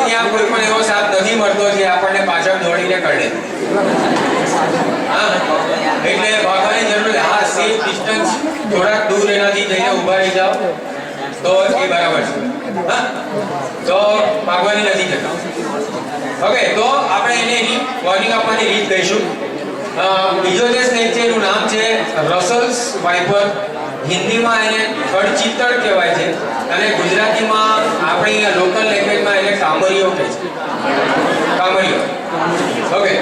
ત્યાં કોઈ પણ એવો સાપ નથી મળતો જે આપણને પાછળ દોડીને કરડે. હા, એટલે ભાગવાની જરૂર. હા, સેફ ડિસ્ટન્સ થોડાક દૂર એનાથી જઈને ઊભા રહી જાઓ તો એ બરાબર છે. હા, તો ભાગવાની નથી જતા. ઓકે, તો આપણે એને એની વોર્નિંગ આપવાની રીત કહીશું. બીજો જે સ્નેક છે એનું નામ છે રસલ્સ વાઇપર. હિન્દીમાં એને ખડચિત્તળ કહેવાય છે અને ગુજરાતીમાં આપણી લોકલ લેંગ્વેજમાં એને કામરીઓ કહે છે. કામરીઓ. ઓકે,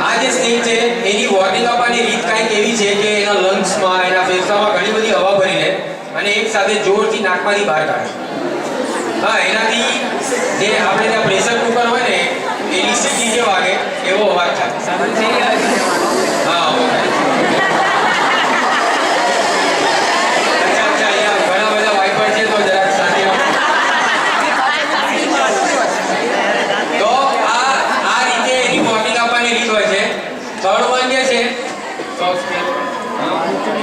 આ જે સ્નેક છે એની વોર્નિંગ આપવાની રીત કાંઈક એવી છે કે એના લંગ્સમાં, એના ફેફસામાં ઘણી બધી હવા ભરીને અને એક સાથે જોરથી નાકમાંથી બહાર કાઢે. હા, એનાથી જે આપણે ત્યાં પ્રેશર કુકર હોય ને એની સીટી જે વાગે એવો અવાજ થાય. હા,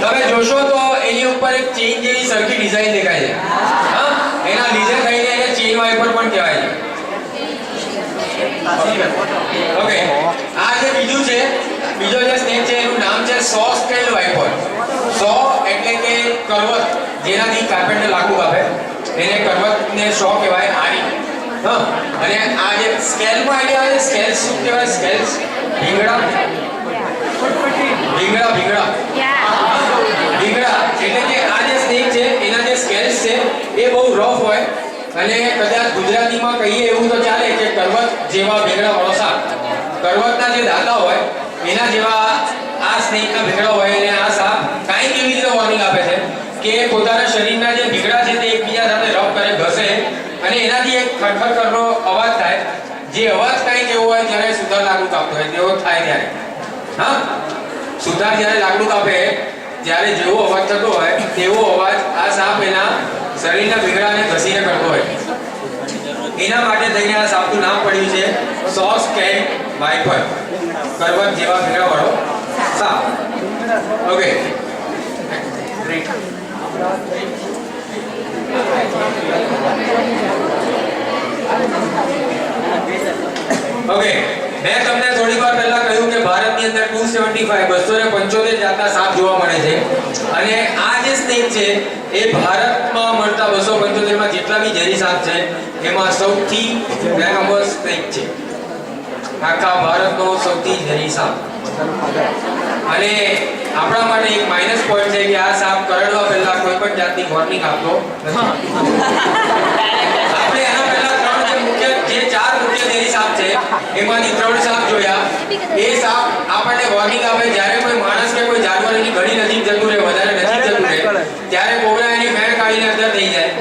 તમે જોશો તો એની ઉપર એક ચેઇન જેવી સરખી ડિઝાઇન દેખાય છે. હા, એના લીધે થઈને એને ચેઇન વાઇપર પણ કહેવાય છે. ઓકે, આ જે બીજું છે, બીજો જે સ્નેક છે એનું નામ છે સો સ્કેલ વાઇપર. સો એટલે કે કરવત, જેનાથી કાર્પેન્ટર લાકડું કાપે એને કરવતને સો કહેવાય. આરી. હા, અને આ જે સ્કેલમાં આઈડિયા આવે, સ્કેલ્સ શું કહેવાય? સ્કેલ્સ ભીંગડા. ભીંગડા ભીંગડા ભીંગડા એટલે કે આ જે સ્નેક છે એના જે સ્કેલ્સ છે એ બહુ રફ હોય અને કદાચ ગુજરાતીમાં કહીએ એવું તો ચાલે કે કરવત જેવા ભીંગડા વાળો સાપ. કરવતના જે દાંતા હોય એના જેવા આ સ્નેકના ભીંગડા હોય અને આ સાપ કાંઈક એવી રીતે વોર્નિંગ આપે છે કે પોતાના શરીરના જે ભીંગડા છે તે એકબીજા સાથે રફ કરે, ઘસે અને એનાથી એક ખડખડ કરનો અવાજ થાય. જે અવાજ કાંઈક એવો હોય જ્યારે સુધાર લાકડું કાપતો હોય તેવો થાય ત્યારે. હા, સુધાર જ્યારે લાકડું કાપે ત્યારે જેવો અવાજ થતો હોય તેવો અવાજ આ સાપ એના શરીરના ભીંગડાને ઘસીને કરતો હોય. એના માટે થઈને આ સાપનું નામ પડ્યું છે સો સ્કેલ વાઇપર. કરવત જેવા ભીંગડા વાળો સાપ. ઓકે, ઓકે, મેં તમને થોડી વાર પહેલા કહ્યું કે ભારતની અંદર 275 જાતના સાપ જોવા મળે છે અને આ જે સ્નેક છે એ ભારતમાં મળતા 275 માં જેટલા બી ઝેરી સાપ છે એમાં સૌથી વેનમસ સ્નેક છે. આખા ભારતનો સૌથી ઝેરી સાપ. અને આપણા માટે એક માઇનસ પોઈન્ટ છે કે આ સાપ કરડવા પહેલા કોઈ પણ જાતની વોર્નિંગ આપતો નથી. આપણે એના પહેલા જે ચાર મુખ્ય ઝેરી સાપ છે એમાંથી 3 સાપ જોયા. એ સાપ આપણને વોર્નિંગ આપે જ્યારે કોઈ માણસ કે કોઈ જાનવર એની ઘણી નજીક જતું રહે, વધારે નજીક જતું રહે ત્યારે કોબરા એની ફેણ કાઢીને અંદર થઈ જાય.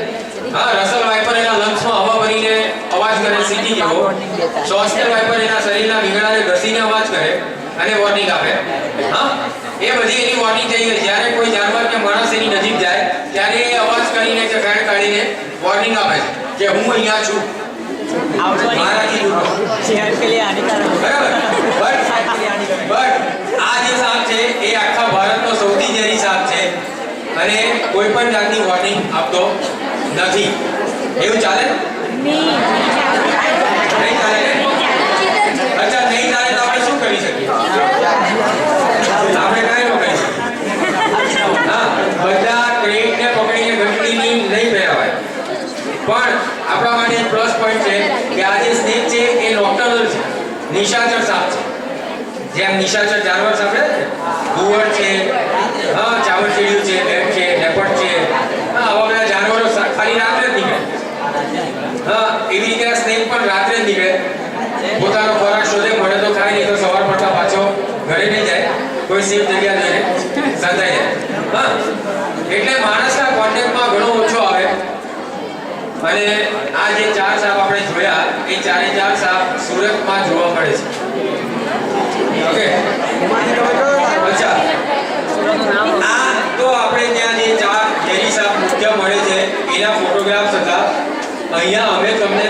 હા, રસલ વાઇપર એના લંગ્સમાં હવા ભરીને અવાજ કરે સીટી જેવો. સોસ્કેલ વાઇપર એના શરીરના ભીંગડાને ઘસીને અવાજ કરે અને વોર્નિંગ આપે. હા, એ બધી એની વોર્નિંગ થઈ ગઈ. જ્યારે કોઈ જાનવર કે માણસ એની નજીક જાય ત્યારે એ અવાજ કરીને કે ફેણ કાઢીને વોર્નિંગ આપે છે કે હું અહીંયા છું. મારાથી દૂર રહો. सेहत के लिए हानिकारक બરાબર. બટ આ જે સાપ છે એ આખા ભારતનો સૌથી ઝેરી સાપ છે અને કોઈ પણ જાતની વોર્નિંગ આપતો નથી. એવું ચાલે? નહીં ચાલે. અચ્છા, નહીં ચાલે તો આપણે શું કરી શકીએ? આપણે કાંઈ ન કરી શકીએ. હા, બધા ટ્રેનને પકડીને ઘંટડીની નહીં પહેરાવાય. પણ આપણા માટે એક પ્લસ પોઈન્ટ છે કે આ જે સ્નેક છે એ નોક્ટર્નલ છે, નિશાચર સાપ છે. જેમ નિશાચર જાનવર સાંભળે છે, ઘુવડ છે, હા, ચાવડચીડિયું છે, બેટ છે, લેપર્ડ છે, હા, આવા બધા જાનવરો ખાલી રાત્રે જ નીકળે. હા, એવી રીતે આ સ્નેક પણ રાત્રે જ નીકળે. પોતાનો ખોરાક શોધે, મળે તો ખાય, નહીં તો સવાર પડતા પાછો ઘરે નહીં જાય, કોઈ સેફ જગ્યા જોઈને સંતાઈ જાય. હા, એટલે માણસના કોન્ટેક્ટમાં ઘણો ઓછો આવે. અને આ જે 4 સાપ આપણે જોયા એ 4 સાપ સુરતમાં જોવા મળે છે. ઓકે, અચ્છા, આ તો આપણે ત્યાં જે 4 ઝેરી સાપ મુખ્ય મળે છે એના ફોટોગ્રાફ્સ હતા. અહીંયા અમે તમને